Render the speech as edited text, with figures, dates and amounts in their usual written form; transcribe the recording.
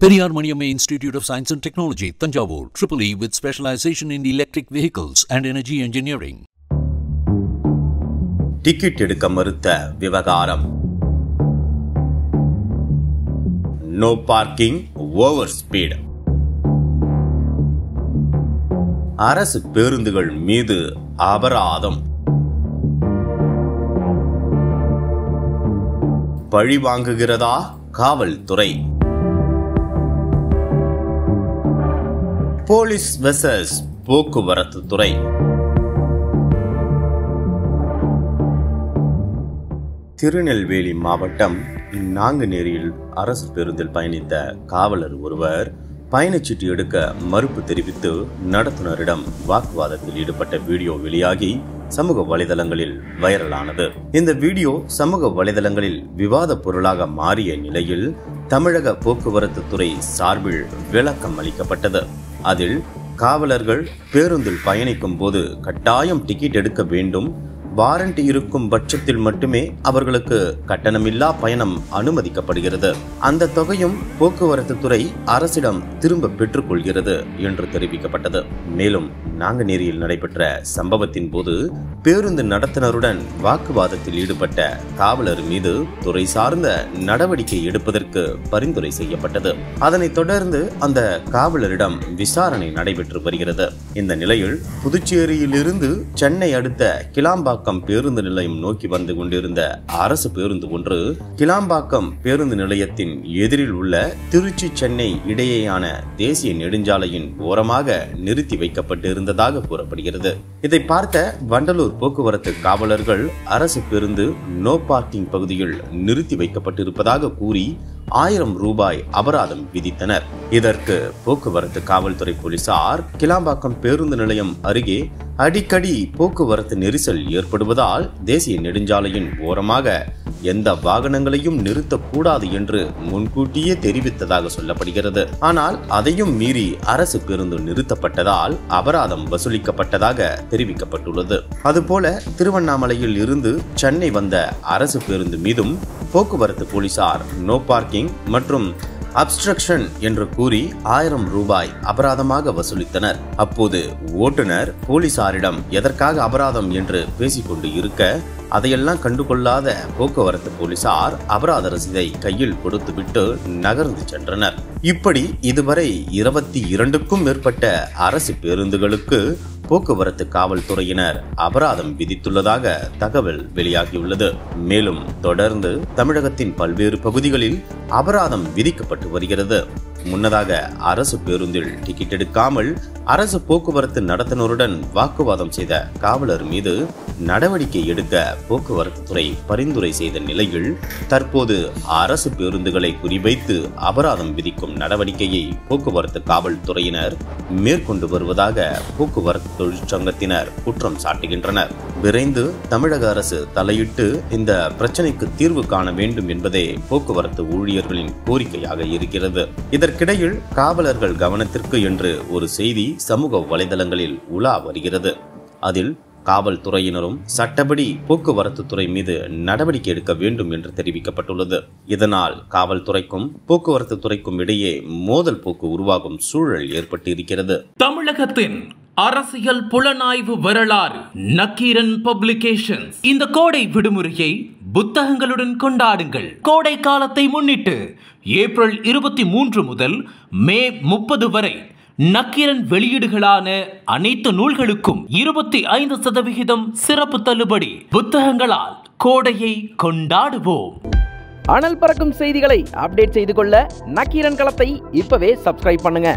Periyar Maniamma Institute of Science and Technology, Tanjavur, EEE with specialization in electric vehicles and energy engineering. Ticket எடுக்க மறுத்த விவகாரம். No parking, over speed. அரசு பேருந்துகள் மீது அபராதம். பழி வாங்குகிறதா காவல்துறை? போலீஸ் வெர்சஸ் போக்குவரத்து துறை. திருநெல்வேலி மாவட்டம் நாங்குநேரியில் அரசு பேருந்தில் பயணித்த காவலர் ஒருவர் பயணச்சீட்டு எடுக்க மறுப்பு தெரிவித்து நடத்துனரிடம் வாக்குவாதத்தில் ஈடுபட்ட வீடியோ வெளியாகி சமூக வலைதளங்களில் வைரலானது. இந்த வீடியோ சமூக வலைதளங்களில் விவாத பொருளாக மாறிய நிலையில் தமிழக போக்குவரத்து துறை சார்பில் விளக்கம் அளிக்கப்பட்டது. அதில் காவலர்கள் பேருந்தில் பயணிக்கும் போது கட்டாயம் டிக்கெட் எடுக்க வேண்டும், வாரண்டி இருக்கும் பட்சத்தில் மட்டுமே அவர்களுக்கு கட்டணமில்லா பயணம் அனுமதிக்கப்படுகிறது, அந்த தொகையும் போக்குவரத்து துறை அரசிடம் திரும்ப பெற்றுக் கொள்கிறது என்று தெரிவிக்கப்பட்டது. மேலும் நாங்குநேரியில் நடைபெற்ற சம்பவத்தின் போது பேருந்து நடத்துனருடன் வாக்குவாதத்தில் ஈடுபட்ட காவலர் மீது துறை சார்ந்த நடவடிக்கை எடுப்பதற்கு பரிந்துரை செய்யப்பட்டது. அதனைத் தொடர்ந்து அந்த காவலரிடம் விசாரணை நடைபெற்று வருகிறது. இந்த நிலையில் புதுச்சேரியிலிருந்து சென்னை அடுத்த கிளாம்பாக்கம் பேருந்து நிலையம் நோக்கி வந்து கொண்டிருந்த அரசு பேருந்து ஒன்று கிளாம்பாக்கம் பேருந்து நிலையத்தின் எதிரில் உள்ள திருச்சி சென்னை இடையேயான தேசிய நெடுஞ்சாலையின் ஓரமாக நிறுத்தி வைக்கப்பட்டிருந்ததாக கூறப்படுகிறது. இதை பார்த்த வண்டலூர் போக்குவரத்து காவலர்கள் அரசு பேருந்து நோ பார்க்கிங் பகுதியில் நிறுத்தி வைக்கப்பட்டிருப்பதாக கூறி 1000 ரூபாய் அபராதம் விதித்தனர். இதற்கு போக்குவரத்து காவல்துறை போலீசார் கிளாம்பாக்கம் பேருந்து நிலையம் அருகே அடிக்கடி போக்குவரத்து நெரிசல் ஏற்படுவதால் தேசிய நெடுஞ்சாலையின் ஓரமாக எந்த வாகனங்களையும் நிறுத்தக்கூடாது என்று முன்கூட்டியே தெரிவித்ததாக சொல்லப்படுகிறது. ஆனால் அதையும் மீறி அரசு பேருந்து நிறுத்தப்பட்டதால் அபராதம் வசூலிக்கப்பட்டதாக தெரிவிக்கப்பட்டுள்ளது. அதுபோல திருவண்ணாமலையில் இருந்து சென்னை வந்த அரசு பேருந்து மீதும் போக்குவரத்து போலீசார் நோ பார்க்கிங் மற்றும் அப்ஸ்ட்ரக்ஷன் என்று கூறி 1000 ரூபாய் அபராதமாக வசூலித்தனர். அப்போது ஓட்டுநர் போலீசாரிடம் எதற்காக அபராதம் என்று பேசிக்கொண்டு இருக்க அதையெல்லாம் கண்டுகொள்ளாத போக்குவரத்து போலீசார் அபராத ரசீதை கையில் கொடுத்துவிட்டு நகர்ந்து சென்றனர். இப்படி இதுவரை 22க்கும் மேற்பட்ட அரசு பேருந்துகளுக்கு போக்குவரத்து காவல்துறையினர் அபராதம் விதித்துள்ளதாக தகவல் வெளியாகியுள்ளது. மேலும் தொடர்ந்து தமிழகத்தின் பல்வேறு பகுதிகளில் அபராதம் விதிக்கப்பட்டு வருகிறது. முன்னதாக அரசு பேருந்தில் டிக்கெட் எடுக்காமல் அரசு போக்குவரத்து நடத்துனருடன் வாக்குவாதம் செய்த காவலர் மீது நடவடிக்கை எடுக்க போக்குவரத்து துறை பரிந்துரை செய்த நிலையில் தற்போது அரசு பேருந்துகளை குறிவைத்து அபராதம் விதிக்கும் நடவடிக்கையை போக்குவரத்து காவல்துறையினர் மேற்கொண்டு வருவதாக போக்குவரத்து தொழிற்சங்கத்தினர் குற்றம் சாட்டுகின்றனர். விரைந்து தமிழக அரசு தலையிட்டு இந்த பிரச்சனைக்கு தீர்வு காண வேண்டும் என்பதே போக்குவரத்து ஊழியர்களின் கோரிக்கையாக இருக்கிறது. இதற்கிடையில் காவலர்கள் கவனத்திற்கு என்று ஒரு செய்தி சமூக வலைதளங்களில் உலா வருகிறது. அதில் காவல்துறையினரும் சட்டப்படி போக்குவரத்து துறை மீது நடவடிக்கை எடுக்க வேண்டும் என்று தெரிவிக்கப்பட்டுள்ளது. இதனால் காவல்துறைக்கும் போக்குவரத்து துறைக்கும் இடையே மோதல் போக்கு உருவாகும் சூழல் ஏற்பட்டு இருக்கிறது. தமிழகத்தின் அரசியல் புலனாய்வு வரலாறு நக்கீரன் பப்ளிகேஷன்ஸ். இந்த கோடை விடுமுறையை புத்தகங்களுடன் கொண்டாடுங்கள். கோடை காலத்தை முன்னிட்டு ஏப்ரல் 23 முதல் மே 30 வரை நக்கீரன் வெளியீடுகளான அனைத்து நூல்களுக்கும் 25% சிறப்பு தள்ளுபடி. புத்தகங்களால் கோடையை கொண்டாடுவோம். அனல் பறக்கும் செய்திகளை அப்டேட் செய்து கொள்ள நக்கீரன் களத்தை இப்பவே சப்ஸ்கிரைப் பண்ணுங்க.